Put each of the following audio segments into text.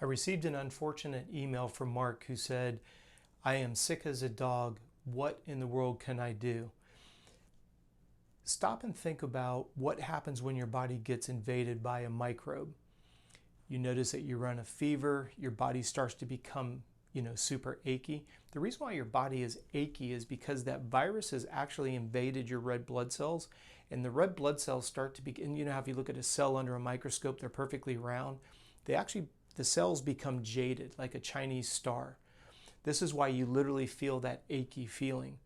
I received an unfortunate email from Mark who said, "I am sick as a dog. What in the world can I do?" Stop and think about what happens when your body gets invaded by a microbe. You notice that you run a fever, your body starts to become, super achy. The reason why your body is achy is because that virus has actually invaded your red blood cells, and the red blood cells start to begin, how if you look at a cell under a microscope, they're perfectly round. The cells become jaded like a Chinese star. This is why you literally feel that achy feeling.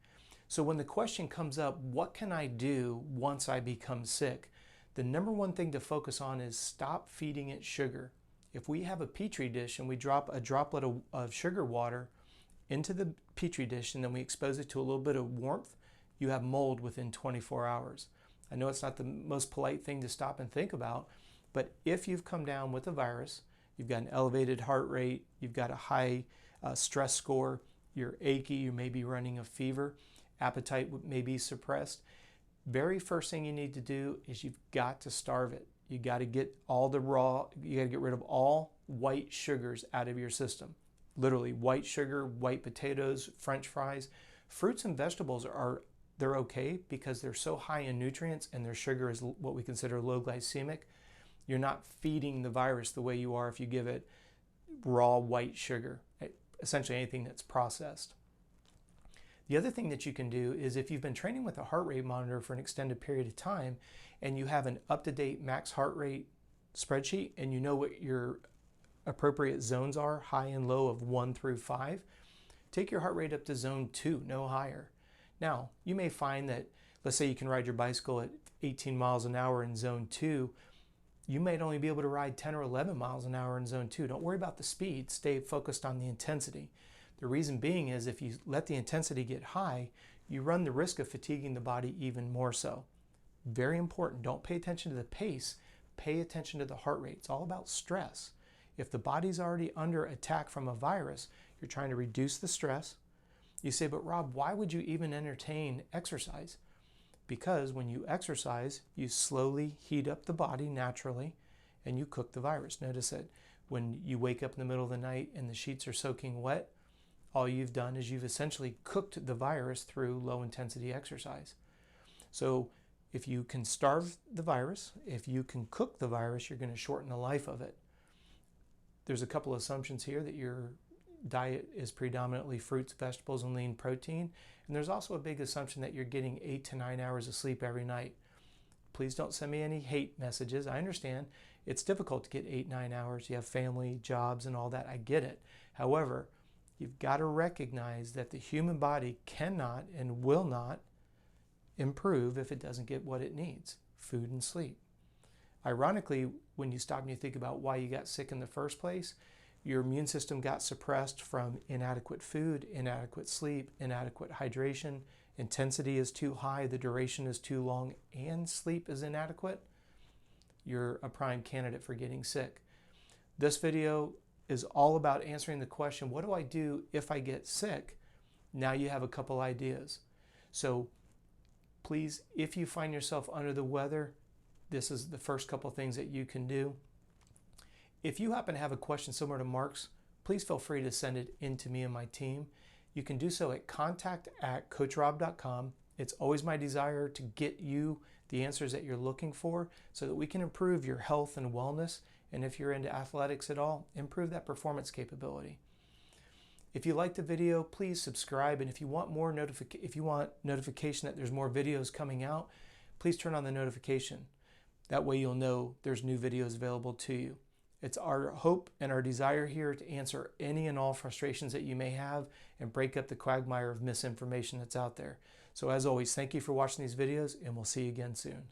So when the question comes up, what can I do once I become sick? The number one thing to focus on is stop feeding it sugar. If we have a petri dish and we drop a droplet of sugar water into the petri dish and then we expose it to a little bit of warmth, you have mold within 24 hours. I know it's not the most polite thing to stop and think about, but if you've come down with a virus, you've got an elevated heart rate, you've got a high stress score, you're achy, you may be running a fever, appetite may be suppressed, very first thing you need to do is you've got to starve it. You got to get you got to get rid of all white sugars out of your system. Literally white sugar, white potatoes, French fries. Fruits and vegetables they're okay because they're so high in nutrients and their sugar is what we consider low glycemic. You're not feeding the virus the way you are if you give it raw white sugar, essentially anything that's processed. The other thing that you can do is if you've been training with a heart rate monitor for an extended period of time and you have an up-to-date max heart rate spreadsheet and you know what your appropriate zones are, high and low of 1 through 5, take your heart rate up to zone 2, no higher. Now, you may find that, let's say you can ride your bicycle at 18 miles an hour in zone 2, you might only be able to ride 10 or 11 miles an hour in zone 2. Don't worry about the speed, stay focused on the intensity. The reason being is if you let the intensity get high, you run the risk of fatiguing the body even more so. Very important, don't pay attention to the pace, pay attention to the heart rate. It's all about stress. If the body's already under attack from a virus, you're trying to reduce the stress. You say, but Rob, why would you even entertain exercise? Because when you exercise, you slowly heat up the body naturally and you cook the virus. Notice that when you wake up in the middle of the night and the sheets are soaking wet, all you've done is you've essentially cooked the virus through low intensity exercise. So if you can starve the virus, if you can cook the virus, you're going to shorten the life of it. There's a couple assumptions here that your diet is predominantly fruits, vegetables, and lean protein. And there's also a big assumption that you're getting 8 to 9 hours of sleep every night. Please don't send me any hate messages. I understand it's difficult to get 8, 9 hours. You have family, jobs, and all that. I get it. However, you've got to recognize that the human body cannot and will not improve if it doesn't get what it needs, food and sleep. Ironically, when you stop and you think about why you got sick in the first place, your immune system got suppressed from inadequate food, inadequate sleep, inadequate hydration, intensity is too high, the duration is too long, and sleep is inadequate. You're a prime candidate for getting sick. This video is all about answering the question, what do I do if I get sick? Now you have a couple ideas. So please, if you find yourself under the weather, this is the first couple things that you can do. If you happen to have a question similar to Mark's, please feel free to send it in to me and my team. You can do so at contact@coachrob.com. It's always my desire to get you the answers that you're looking for so that we can improve your health and wellness. And if you're into athletics at all, improve that performance capability. If you liked the video, please subscribe. And if you want notification that there's more videos coming out, please turn on the notification. That way you'll know there's new videos available to you. It's our hope and our desire here to answer any and all frustrations that you may have and break up the quagmire of misinformation that's out there. So as always, thank you for watching these videos, and we'll see you again soon.